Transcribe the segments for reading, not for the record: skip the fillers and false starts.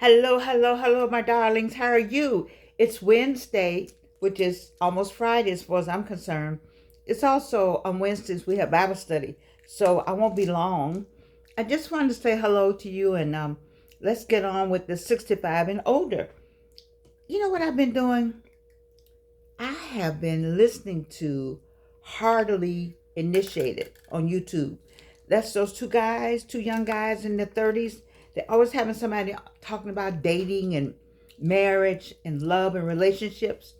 Hello, hello, hello, my darlings. How are you? It's Wednesday, which is almost Friday as far as I'm concerned. It's also on Wednesdays we have Bible study, so I won't be long. I just wanted to say hello to you and let's get on with the 65 and older. You know what I've been doing? I have been listening to Heartily Initiated on YouTube. That's those two guys, two young guys in their 30s. They're always having somebody talking about dating and marriage and love and relationships.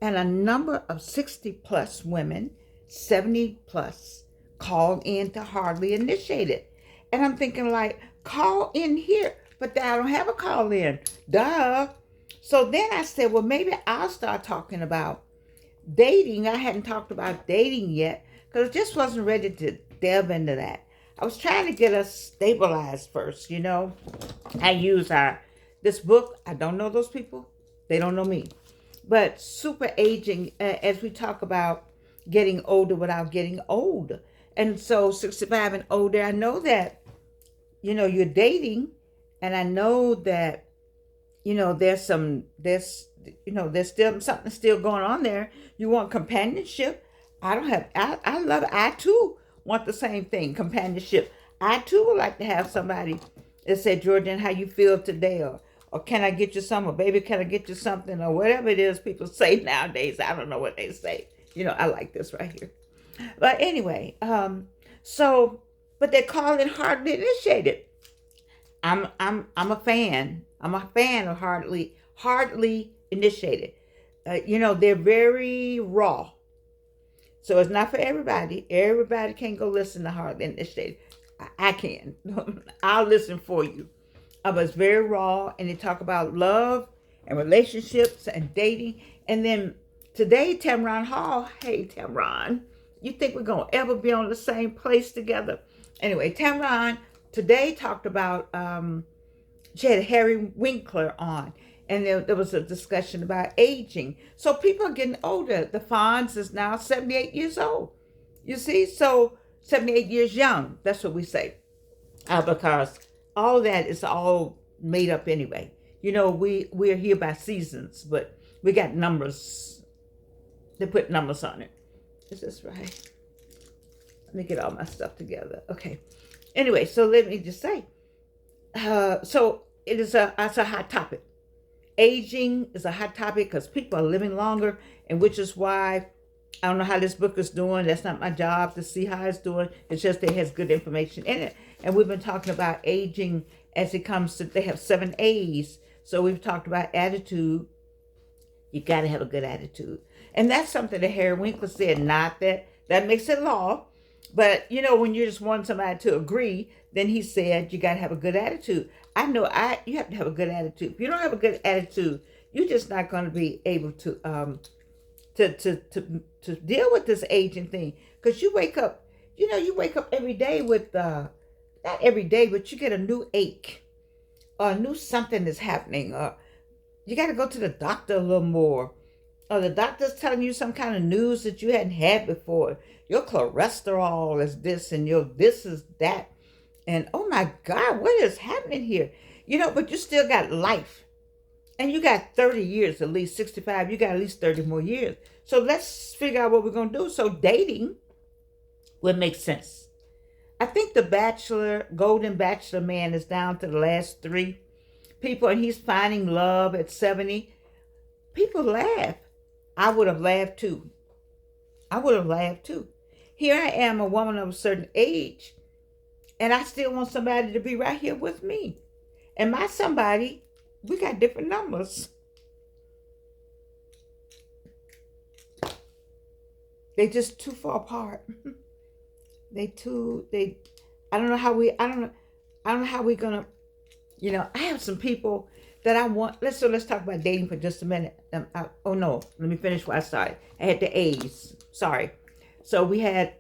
And a number of 60 plus women, 70 plus, called in to Hardly Initiated. And I'm thinking, like, call in here. But I don't have a call in. Duh. So then I said, well, maybe I'll start talking about dating. I hadn't talked about dating yet because I just wasn't ready to delve into that. I was trying to get us stabilized first, you know. I use our this book. I don't know those people. They don't know me. But super aging, as we talk about getting older without getting old. And so 65 and older, I know that, you're dating, and I know that there's still something still going on there. You want companionship. I don't have I love it. I too want the same thing, companionship. I too would like to have somebody that say, Jordan, how you feel today, or can I get you some, or baby, can I get you something, or whatever it is people say nowadays. I don't know what they say. I like this right here. But anyway, so but they call it hardly initiated. I'm a fan. I'm a fan of hardly initiated. They're very raw, so it's not for everybody. Everybody can't go listen to hardly initiated. I can. I'll listen for you. But it's very raw, and they talk about love and relationships and dating. And then today, Tamron Hall. Hey, Tamron, you think we're gonna ever be on the same place together? Anyway, Tamron today talked about she had Harry Winkler on, and there was a discussion about aging. So people are getting older. The Fonz is now 78 years old. You see, so 78 years young. That's what we say, because all that is all made up anyway. We're here by seasons, but we got numbers. They put numbers on it. Is this right? Let me get all my stuff together. Okay. Anyway, so let me just say, so it's a hot topic. Aging is a hot topic because people are living longer, and which is why I don't know how this book is doing. That's not my job to see how it's doing. It's just it has good information in it. And we've been talking about aging as it comes to, they have 7 A's. So we've talked about attitude. You got to have a good attitude. And that's something that Harry Winkler said, not that makes it law. But when you just want somebody to agree, then he said you gotta have a good attitude. I know you have to have a good attitude. If you don't have a good attitude, you're just not gonna be able to deal with this aging thing. Because you wake up every day with not every day, but you get a new ache or a new something is happening, or you gotta go to the doctor a little more, or the doctor's telling you some kind of news that you hadn't had before. Your cholesterol is this, and your this is that, and oh my God, what is happening here? But you still got life, and you got 30 years, at least 65. You got at least 30 more years. So let's figure out what we're gonna do. So dating would make sense. I think the Bachelor, Golden Bachelor man is down to the last three people, and he's finding love at 70. People laugh. I would have laughed too. I would have laughed too. Here I am, a woman of a certain age, and I still want somebody to be right here with me. And my somebody, we got different numbers. They just too far apart. They I don't know how we I don't know how we're gonna I have some people that I want. Let's talk about dating for just a minute. Oh no, let me finish what I started. I had the A's. Sorry. So we had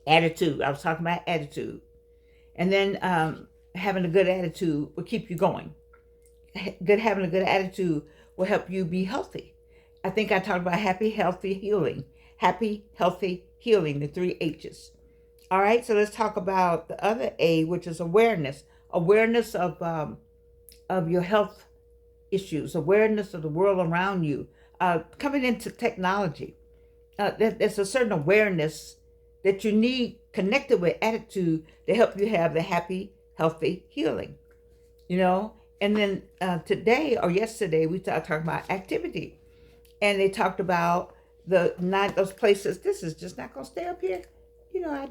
attitude. I was talking about attitude, and then having a good attitude will keep you going. Having a good attitude will help you be healthy. I think I talked about happy, healthy, healing. Happy, healthy, healing. The 3 H's. All right. So let's talk about the other A, which is awareness. Awareness of of your health issues, awareness of the world around you, coming into technology. There's a certain awareness that you need connected with attitude to help you have the happy, healthy healing, you know. And then today or yesterday, we talking about activity. And they talked about the not those places. This is just not gonna stay up here. You know, I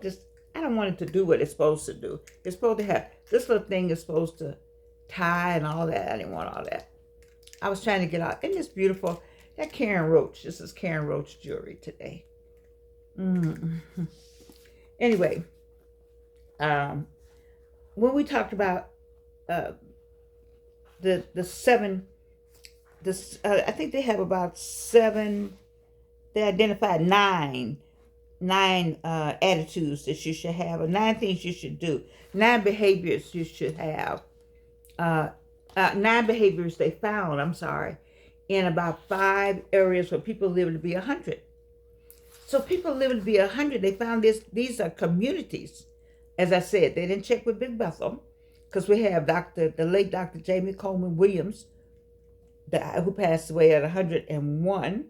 don't want it to do what it's supposed to do. It's supposed to have this little thing is supposed to tie and all that. I didn't want all that. I was trying to get out. Isn't this beautiful? That Karen Roach. This is Karen Roach jewelry today. Anyway, when we talked about the seven, I think they have about seven. They identified nine attitudes that you should have, or 9 things you should do, 9 behaviors you should have. 9 behaviors they found. I'm sorry, in about 5 areas where people live to be 100. So people living to be 100, they found these are communities. As I said, they didn't check with Big Bethel because we have the late Dr. Jamie Coleman Williams, who passed away at 101.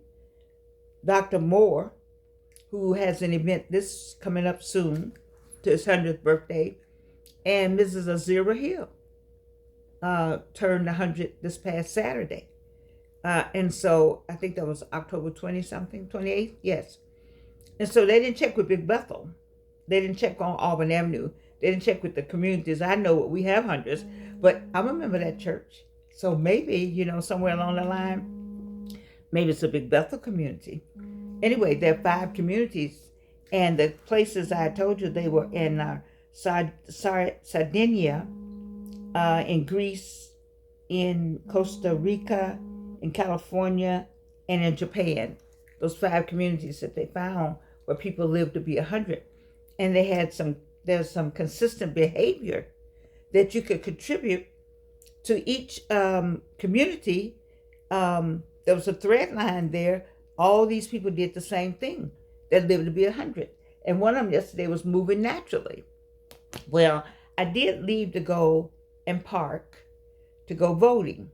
Dr. Moore, who has an event this coming up soon to his 100th birthday, and Mrs. Azira Hill turned 100 this past Saturday. And so I think that was October 20 something, 28th, yes. And so they didn't check with Big Bethel. They didn't check on Auburn Avenue. They didn't check with the communities. I know we have hundreds, but I remember that church. So maybe, somewhere along the line, maybe it's a Big Bethel community. Anyway, there are 5 communities, and the places I told you, they were in Sardinia, in Greece, in Costa Rica, in California, and in Japan. Those 5 communities that they found where people lived to be 100. And there's some consistent behavior that you could contribute to each community. There was a thread line there. All these people did the same thing. They lived to be 100. And one of them yesterday was moving naturally. Well, I did leave to go and park to go voting.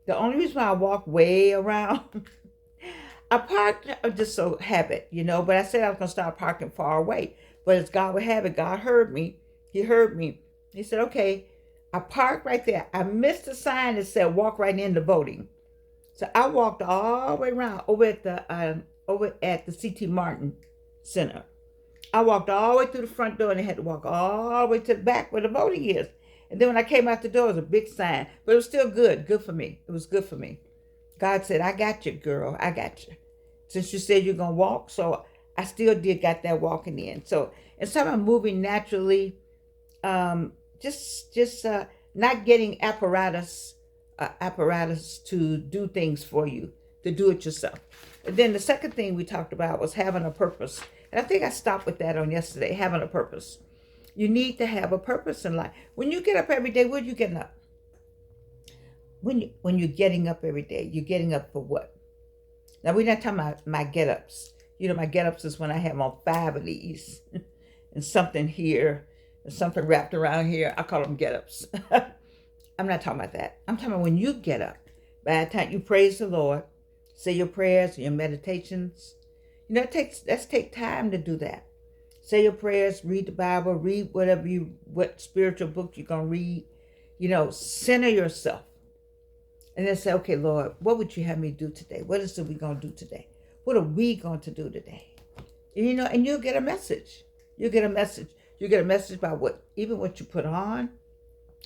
The only reason why I walked way around, I parked just so habit, but I said I was going to start parking far away. But as God would have it, God heard me. He heard me. He said, okay, I parked right there. I missed the sign that said walk right into voting. So I walked all the way around over at the C.T. Martin Center. I walked all the way through the front door and I had to walk all the way to the back where the voting is. And then when I came out the door, it was a big sign. But it was still good for me. It was good for me. God said, I got you, girl. I got you. Since you said you're going to walk, so I still got that walking in. So instead of moving naturally, just not getting apparatus to do things for you, to do it yourself. And then the second thing we talked about was having a purpose. And I think I stopped with that on yesterday, having a purpose. You need to have a purpose in life. When you get up every day, what are you getting up? When you're getting up every day, you're getting up for what? Now, we're not talking about my get-ups. My get-ups is when I have on 5 of these and something here and something wrapped around here. I call them get-ups. I'm not talking about that. I'm talking about when you get up. By the time you praise the Lord, say your prayers, your meditations. Let's take time to do that. Say your prayers, read the Bible, read what spiritual book you're going to read. Center yourself. And then say, okay, Lord, what would you have me do today? What is it we going to do today? What are we going to do today? And you'll get a message. You'll get a message. You get a message about what you put on.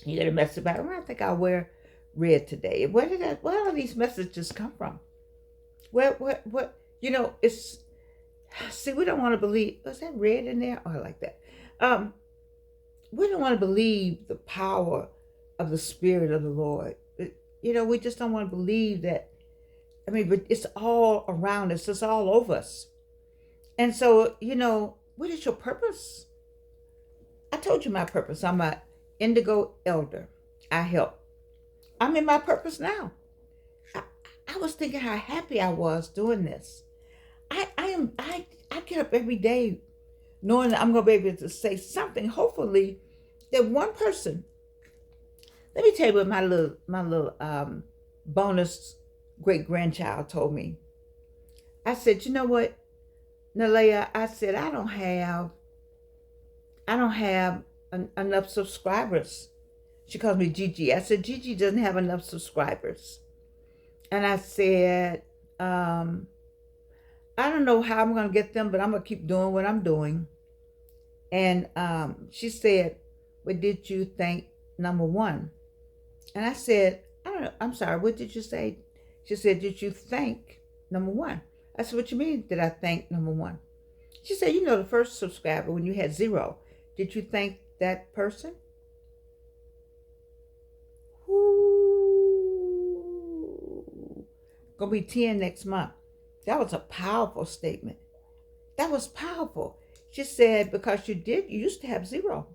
You get a message about, I think I'll wear red today. Where do these messages come from? We don't want to believe, was that red in there? Oh, I like that. We don't want to believe the power of the Spirit of the Lord. We just don't want to believe that. But it's all around us. It's all over us. And so, what is your purpose? I told you my purpose. I'm an indigo elder. I help. I'm in my purpose now. I was thinking how happy I was doing this. I get up every day knowing that I'm going to be able to say something, hopefully, that one person Let me tell you what my little bonus great grandchild told me. I said, you know what, Nalea? I said I don't have enough subscribers. She calls me Gigi. I said Gigi doesn't have enough subscribers, and I said, I don't know how I'm gonna get them, but I'm gonna keep doing what I'm doing. And she said, "What did you think number one?" And I said, "I don't know. I'm sorry. What did you say?" She said, "Did you thank number one?" I said, "What you mean? Did I thank number one?" She said, "You know, the first subscriber when you had zero. Did you thank that person?" Ooh, gonna be 10 next month. That was a powerful statement. That was powerful. She said, because you used to have zero.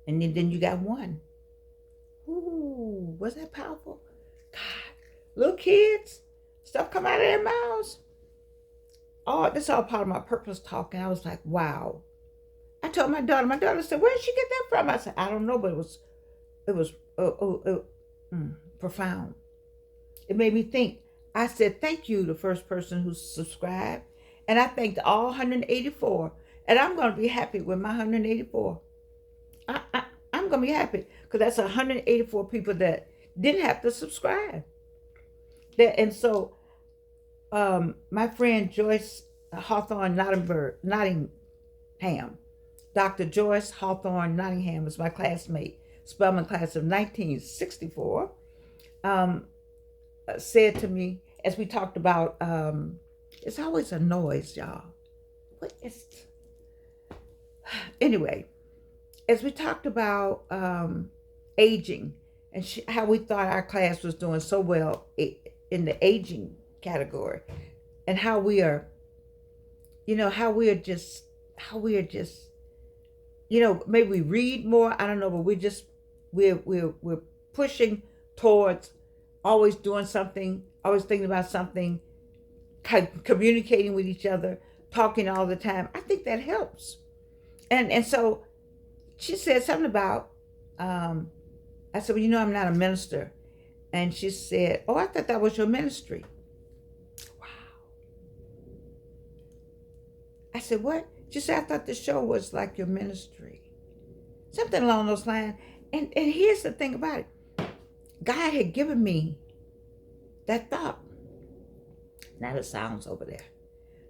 And then you got one. Ooh, was that powerful? God, little kids, stuff come out of their mouths. Oh, this is all part of my purpose talk. And I was like, wow. I told my daughter said, where did she get that from? I said, I don't know, but it was profound. It made me think. I said, thank you, the first person who subscribed. And I thanked all 184. And I'm going to be happy with my 184. I'm going to be happy because that's 184 people that didn't have to subscribe. And so my friend Joyce Hawthorne Nottingham, Dr. Joyce Hawthorne Nottingham was my classmate, Spelman class of 1964, said to me, as we talked about, it's always a noise, y'all. What is... Anyway, as we talked about aging and how we thought our class was doing so well in the aging category, and how we are just, maybe we read more, I don't know, but we're pushing towards always doing something, always thinking about something, communicating with each other, talking all the time. I think that helps. And so she said something about, I said, well, I'm not a minister. And she said, oh, I thought that was your ministry. Wow. I said, what? She said, I thought the show was like your ministry. Something along those lines. And here's the thing about it. God had given me that thought. Now the sound's over there.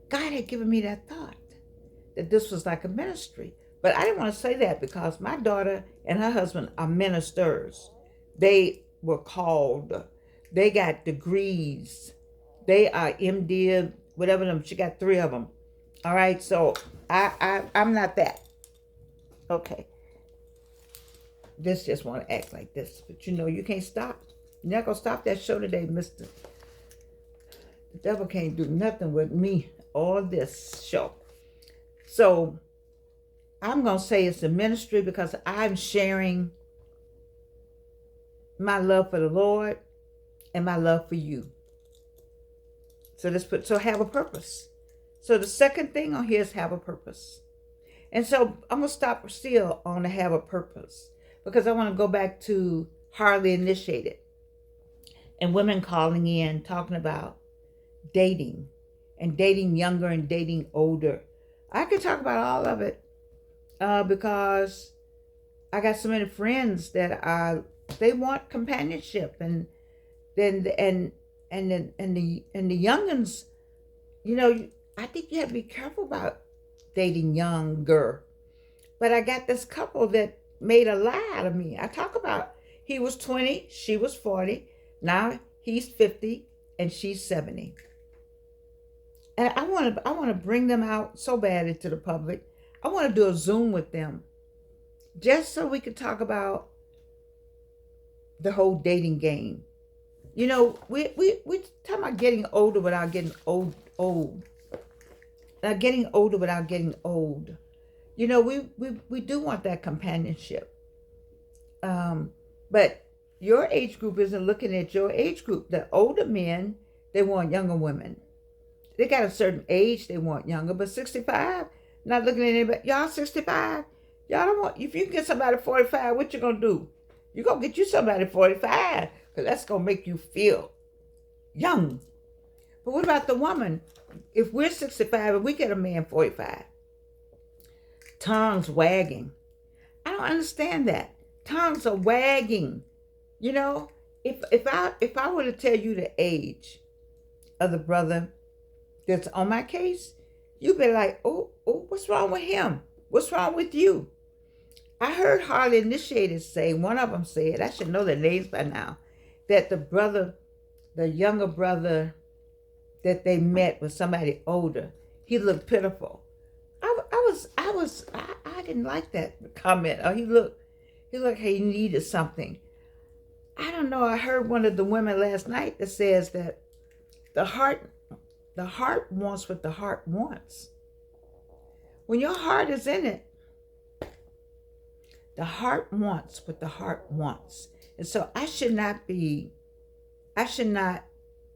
God had given me that thought that this was like a ministry. But I didn't want to say that because my daughter and her husband are ministers. They were called. They got degrees. They are MD, whatever them. She got 3 of them. All right. So I'm not that. Okay. This just want to act like this, but you can't stop. You're not gonna stop that show today, Mister. The devil can't do nothing with me or this show. So I'm gonna say it's a ministry because I'm sharing my love for the Lord and my love for you. So have a purpose. So the second thing on here is have a purpose. And so I'm gonna stop still on the have a purpose because I want to go back to Hardly Initiated and women calling in talking about dating and dating younger and dating older. I could talk about all of it because I got so many friends that they want companionship, and the youngins, I think you have to be careful about dating younger. But I got this couple that made a lie out of me. I talk about he was 20, she was 40. Now he's 50 and she's 70. And I want to bring them out so bad into the public. I want to do a Zoom with them just so we could talk about the whole dating game. We talking about getting older without getting old. Getting older without getting old. We do want that companionship. But your age group isn't looking at your age group. The older men, they want younger women. They got a certain age, they want younger, but 65, not looking at anybody. Y'all 65, y'all don't want, if you can get somebody 45, what you gonna do? You go get you somebody 45, because that's going to make you feel young. But what about the woman? If we're 65 and we get a man 45, tongues wagging. I don't understand that. Tongues are wagging. You know, if I were to tell you the age of the brother that's on my case, you'd be like, oh, what's wrong with him? What's wrong with you? I heard Harley Initiated say, one of them said, I should know their names by now, that the younger brother that they met was somebody older. He looked pitiful. I didn't like that comment. He looked like he needed something. I don't know. I heard one of the women last night that says that the heart wants what the heart wants. When your heart is in it, the heart wants what the heart wants. And so I should not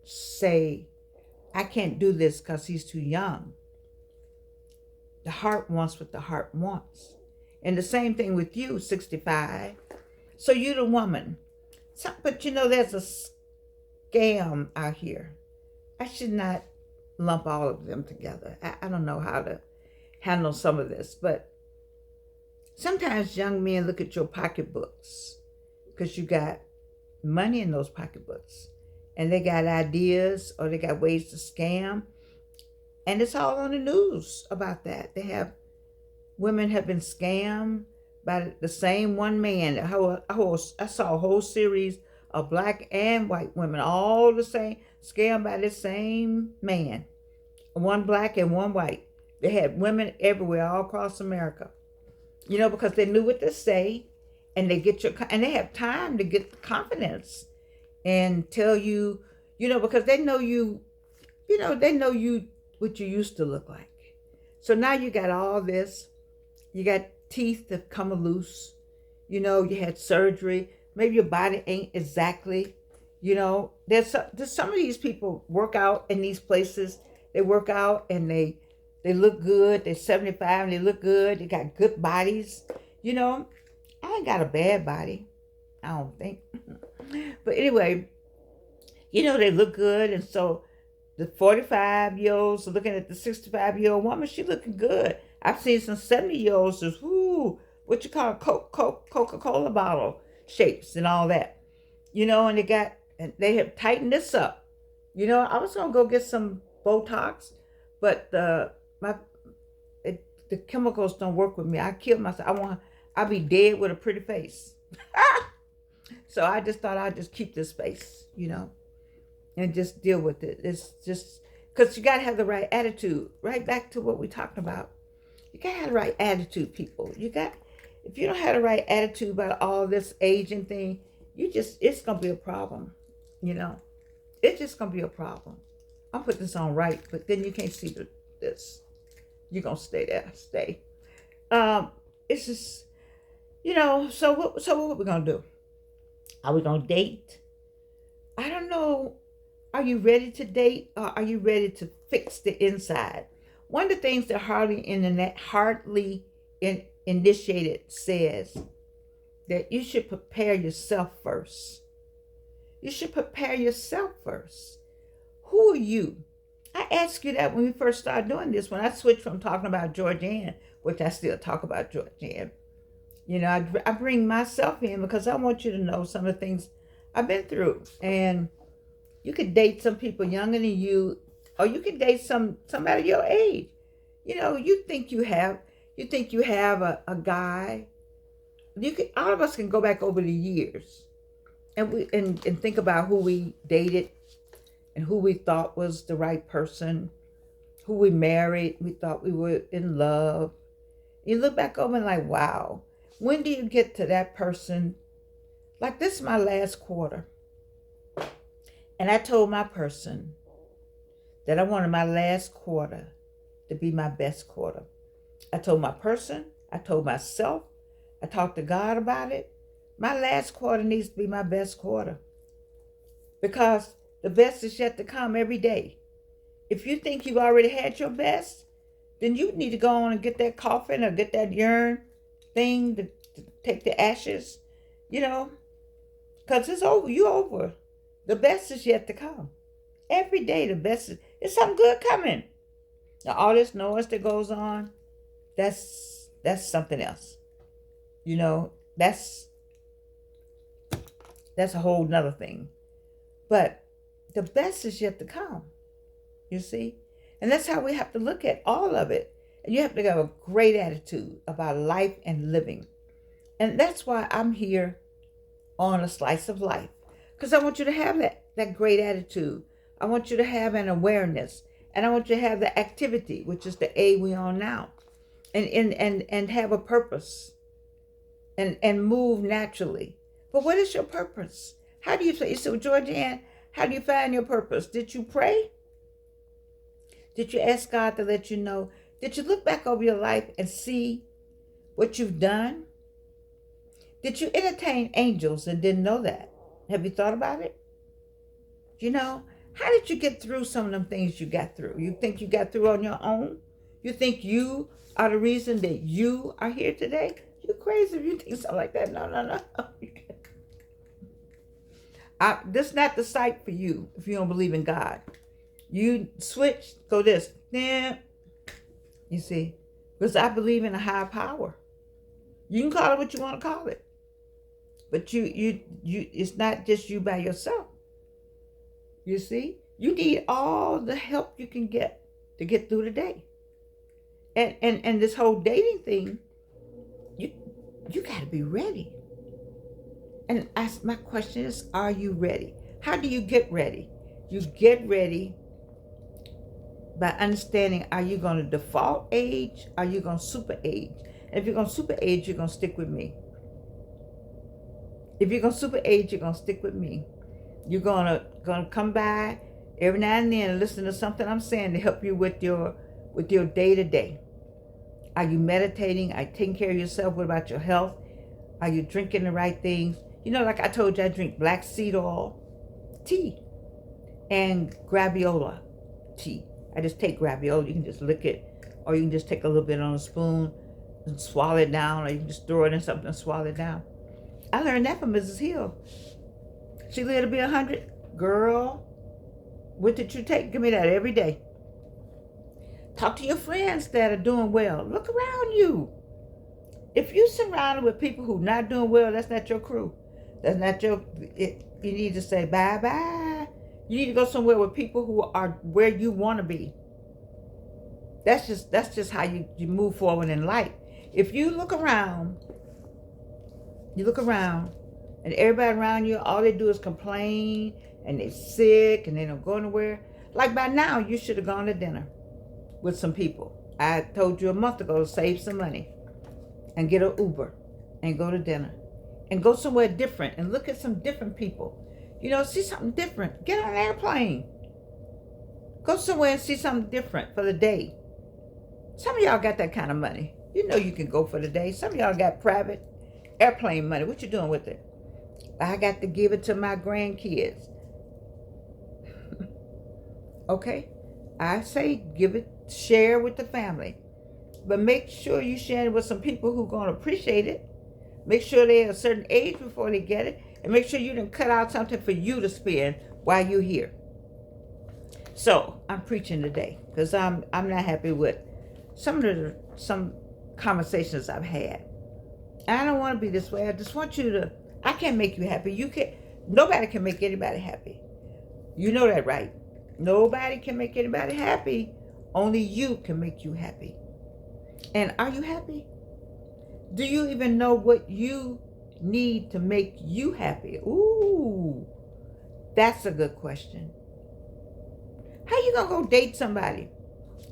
say, I can't do this because he's too young. The heart wants what the heart wants. And the same thing with you, 65. So you're the woman. But there's a scam out here. I should not lump all of them together. I don't know how to handle some of this, but sometimes young men look at your pocketbooks because you got money in those pocketbooks, and they got ideas or they got ways to scam, and it's all on the news about that. Women have been scammed by the same one man. I saw a whole series of black and white women, all the same, scammed by the same man, one black and one white. They had women everywhere, all across America, because they knew what to say, and they have time to get the confidence and tell you, because they know you, what you used to look like. So now you got all this. You got teeth that come loose. You had surgery. Maybe your body ain't exactly, there's some of these people work out in these places. They work out and they look good. They're 75 and they look good. They got good bodies. I ain't got a bad body, I don't think. But anyway, they look good. And so the 45-year-olds are looking at the 65-year-old woman. She looking good. I've seen some 70-year-olds just, what you call Coca-Cola bottle shapes and all that. And they have tightened this up. I was going to go get some Botox, but the chemicals don't work with me. I kill myself. I'll be dead with a pretty face. So I just thought I'd just keep this face, and just deal with it. It's just because you got to have the right attitude. Right back to what we talked about. You got to have the right attitude, people. If you don't have the right attitude about all this aging thing, it's going to be a problem, It's just going to be a problem. I'll put this on right, but then you can't see this. You're going to stay there. Stay. It's just, so what are we going to do? Are we going to date? I don't know. Are you ready to date, or are you ready to fix the inside? One of the things that Harley Initiated says that you should prepare yourself first. You should prepare yourself first. Who are you? I asked you that when we first started doing this, when I switched from talking about Georgianne, which I still talk about Georgianne. I bring myself in because I want you to know some of the things I've been through. And you could date some people younger than you, or you could date somebody your age. You think you have a guy. All of us can go back over the years and think about who we dated and who we thought was the right person, who we married, we thought we were in love. You look back over and like, wow, when do you get to that person? Like, this is my last quarter. And I told my person that I wanted my last quarter to be my best quarter. I told my person, I told myself, I talked to God about it. My last quarter needs to be my best quarter. Because the best is yet to come every day. If you think you've already had your best, then you need to go on and get that coffin or get that urn thing to take the ashes. Because it's over. You over. The best is yet to come. Every day the best is, it's something good coming. Now all this noise that goes on, that's something else. You know, that's a whole nother thing. But the best is yet to come. You see? And that's how we have to look at all of it. And you have to have a great attitude about life and living. And that's why I'm here on A Slice of Life. Because I want you to have that great attitude. I want you to have an awareness. And I want you to have the activity, which is the A we on now. And have a purpose. And move naturally. But what is your purpose? How do you say? So, Georgianne, how do you find your purpose? Did you pray? Did you ask God to let you know? Did you look back over your life and see what you've done? Did you entertain angels and didn't know that? Have you thought about it? You know, how did you get through some of them things you got through? You think you got through on your own? You think you are the reason that you are here today? You're crazy if you think something like that. No. This is not the site for you if you don't believe in God. You switch, go this. Yeah. You see? Because I believe in a higher power. You can call it what you want to call it. But you it's not just you by yourself. You see? You need all the help you can get to get through the day. And this whole dating thing, you got to be ready. And my question is, are you ready? How do you get ready? You get ready by understanding, are you going to default age? Are you going to super age? And if you're going to super age, you're going to stick with me. If you're going to super age, you're going to stick with me. You're going to come by every now and then and listen to something I'm saying to help you with your day-to-day. Are you meditating? Are you taking care of yourself? What about your health? Are you drinking the right things? You know, like I told you, I drink black seed oil tea and graviola tea. I just take graviola. You can just lick it, or you can just take a little bit on a spoon and swallow it down, or you can just throw it in something and swallow it down. I learned that from Mrs. Hill. She lived to be 100. Girl, what did you take? Give me that every day. Talk to your friends that are doing well. Look around you. If you're surrounded with people who are not doing well, that's not your crew. That's not you need to say bye-bye. You need to go somewhere with people who are where you want to be. That's just how you move forward in life. If you look around, and everybody around you, all they do is complain, and they're sick, and they don't go anywhere. Like by now, you should have gone to dinner with some people. I told you a month ago to save some money and get an Uber and go to dinner and go somewhere different and look at some different people. You know, see something different. Get on an airplane. Go somewhere and see something different for the day. Some of y'all got that kind of money. You know you can go for the day. Some of y'all got private airplane money. What you doing with it? I got to give it to my grandkids. Okay? I say give it, share with the family. But make sure you share it with some people who are going to appreciate it. Make sure they're a certain age before they get it. And make sure you didn't cut out something for you to spend while you're here. So, I'm preaching today because I'm not happy with some conversations I've had. I don't want to be this way. I just want you to, I can't make you happy. Nobody can make anybody happy. You know that, right? Nobody can make anybody happy. Only you can make you happy. And are you happy? Do you even know what you need to make you happy? Ooh, that's a good question. How you gonna go date somebody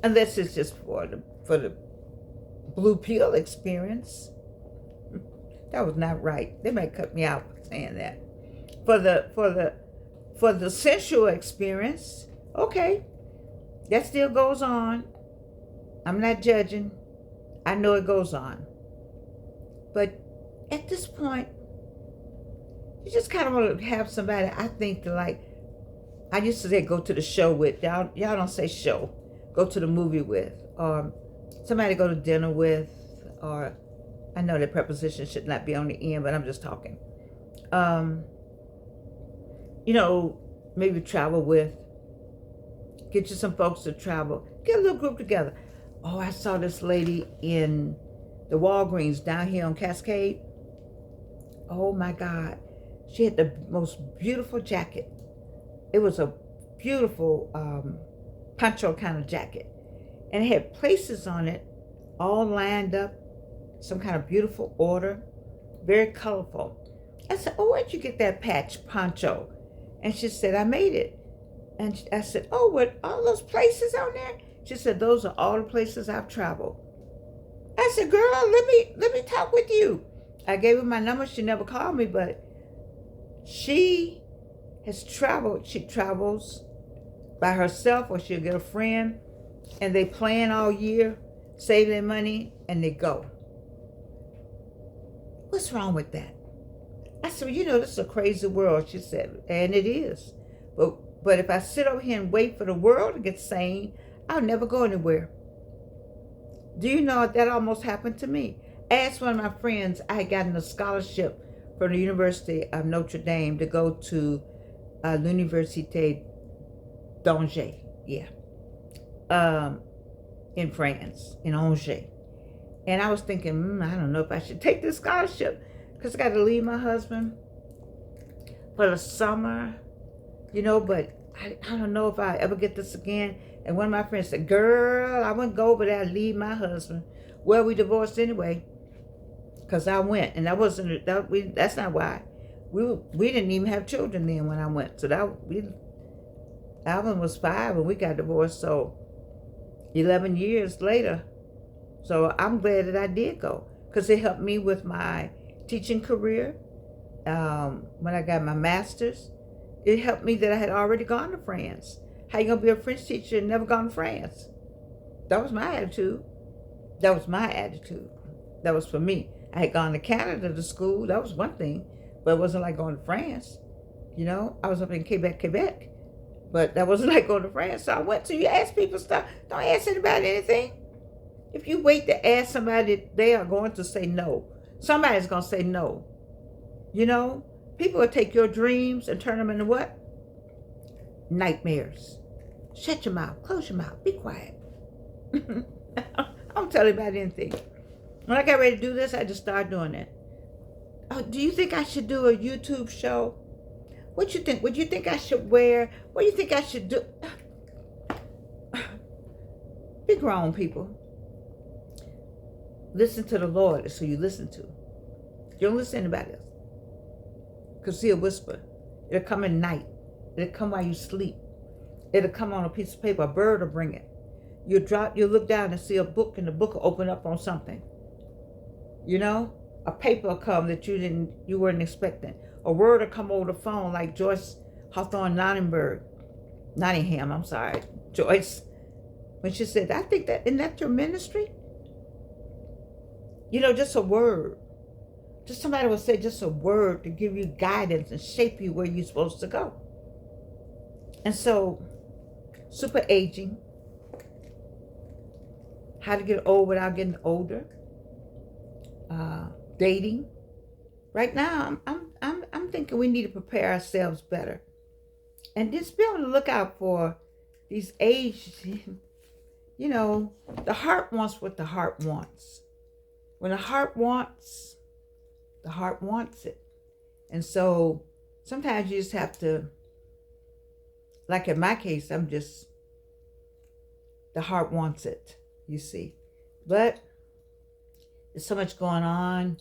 unless it's just for the blue pill experience? That was not right. They might cut me out for saying that. For the sensual experience, okay, that still goes on. I'm not judging. I know it goes on. But at this point, you just kind of want to have somebody, I think, to like, I used to say go to the show with. Y'all don't say show. Go to the movie with. Or somebody to go to dinner with. Or, I know that preposition should not be on the end, but I'm just talking. you know, maybe travel with, get you some folks to travel, get a little group together. Oh, I saw this lady in the Walgreens down here on Cascade. Oh my God. She had the most beautiful jacket. It was a beautiful poncho kind of jacket. And it had places on it all lined up, some kind of beautiful order, very colorful. I said, oh, where'd you get that patch poncho? And she said, I made it. And I said, oh, what, all those places on there? She said, those are all the places I've traveled. I said, girl, let me talk with you. I gave her my number. She never called me, but she has traveled. She travels by herself, or she'll get a friend, and they plan all year, save their money, and they go. What's wrong with that? I said, well, you know, this is a crazy world, she said, and it is. But if I sit over here and wait for the world to get sane, I'll never go anywhere. Do you know that almost happened to me? I asked one of my friends, I had gotten a scholarship from the University of Notre Dame to go to l'Université d'Angers, in France, in Angers. And I was thinking, I don't know if I should take this scholarship because I got to leave my husband for the summer, you know, but I don't know if I ever get this again. And one of my friends said, girl, I wouldn't go over there and leave my husband. Well, we divorced anyway because I went. And that's not why. We didn't even have children then when I went. So Alvin was 5 when we got divorced. So 11 years later. So I'm glad that I did go because it helped me with my teaching career. When I got my master's, it helped me that I had already gone to France. How you gonna be a French teacher and never gone to France? That was my attitude. That was for me. I had gone to Canada to school. That was one thing, but it wasn't like going to France. You know, I was up in Quebec, but that wasn't like going to France. So I went to, you ask people stuff. Don't ask anybody anything. If you wait to ask somebody, they are going to say no. Somebody's going to say no. You know, people will take your dreams and turn them into what? Nightmares. Shut your mouth. Close your mouth. Be quiet. I don't tell anybody anything. When I got ready to do this, I just started doing it. Oh, do you think I should do a YouTube show? What you think? What do you think I should wear? What do you think I should do? Be grown, people. Listen to the Lord is who you listen to. You don't listen to anybody else. Because he'll whisper. It'll come at night. It'll come while you sleep. It'll come on a piece of paper. A bird will bring it. You'll look down and see a book, and the book will open up on something. You know? A paper will come that you weren't expecting. A word will come over the phone like Joyce Hawthorne Nottingham, I'm sorry. Joyce. When she said, I think isn't that your ministry? You know, just a word. Just somebody will say just a word to give you guidance and shape you where you're supposed to go. And so, super aging, how to get old without getting older, dating. Right now, I'm thinking we need to prepare ourselves better, and just be on the lookout for these age. You know, the heart wants what the heart wants. When the heart wants it. And so sometimes you just have to, like in my case, the heart wants it, you see. But there's so much going on.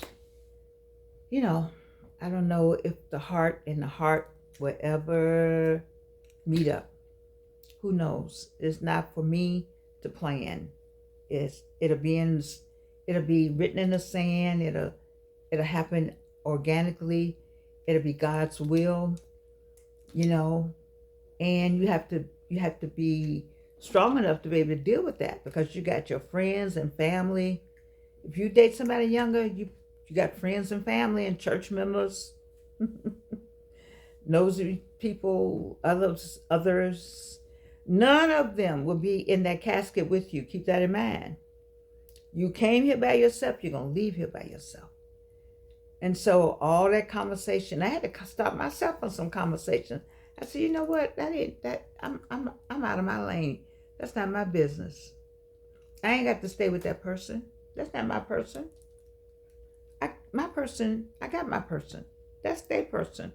You know, I don't know if the heart and the heart will ever meet up. Who knows? It's not for me to plan. It'll be written in the sand. It'll happen organically. It'll be God's will, you know. And you have to be strong enough to be able to deal with that, because you got your friends and family. If you date somebody younger, you got friends and family and church members, nosy people, others. None of them will be in that casket with you. Keep that in mind. You came here by yourself, you're going to leave here by yourself. And so all that conversation, I had to stop myself on some conversations. I said, you know what? That ain't that. I'm out of my lane. That's not my business. I ain't got to stay with that person. That's not my person. My person. I got my person. That's their person.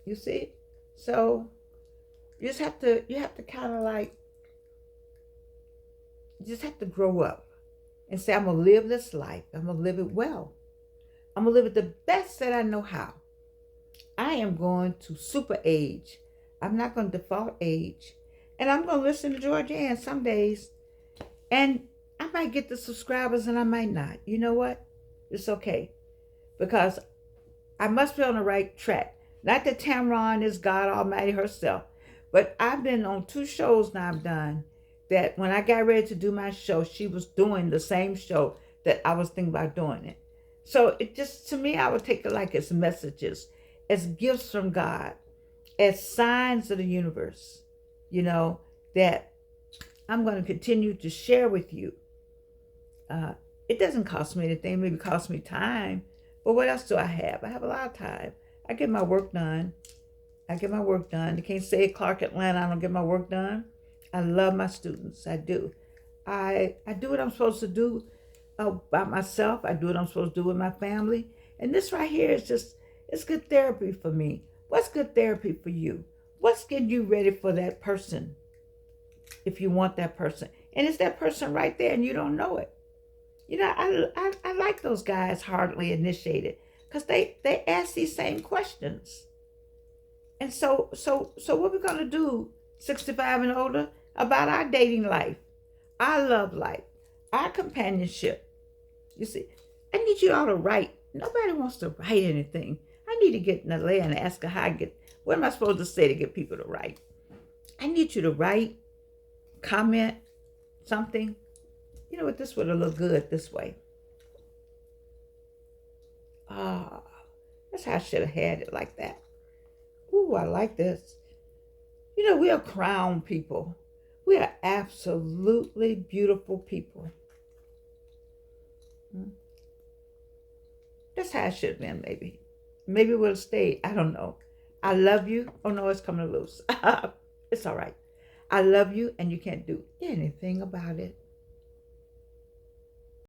You see? So you have to kind of like, you just have to grow up and say, I'm gonna live this life. I'm gonna live it well. I'm gonna live it the best that I know how. I am going to super age. I'm not gonna default age. And I'm gonna listen to Georgia Ann some days. And I might get the subscribers and I might not. You know what? It's okay. Because I must be on the right track. Not that Tamron is God Almighty herself, but I've been on 2 shows now I've done that when I got ready to do my show, she was doing the same show that I was thinking about doing it. So it just, to me, I would take it like as messages, as gifts from God, as signs of the universe, you know, that I'm going to continue to share with you. It doesn't cost me anything, maybe it costs me time. But what else do I have? I have a lot of time. I get my work done. You can't say at Clark Atlanta I don't get my work done. I love my students. I do. I do what I'm supposed to do by myself. I do what I'm supposed to do with my family. And this right here is just, it's good therapy for me. What's good therapy for you? What's getting you ready for that person if you want that person? And it's that person right there and you don't know it. You know, I like those guys hardly initiated because they ask these same questions. And so what we're gonna do, 65 and older, about our dating life, our love life, our companionship. You see, I need you all to write. Nobody wants to write anything. I need to get Nalea and ask her how I get, what am I supposed to say to get people to write? I need you to write, comment something. You know what, this would have looked good this way. Ah, that's how I should have had it like that. Ooh, I like this. You know, we are crown people. We are absolutely beautiful people. That's how I should have been, maybe. Maybe we'll stay. I don't know. I love you. Oh no, it's coming loose. It's all right. I love you and you can't do anything about it.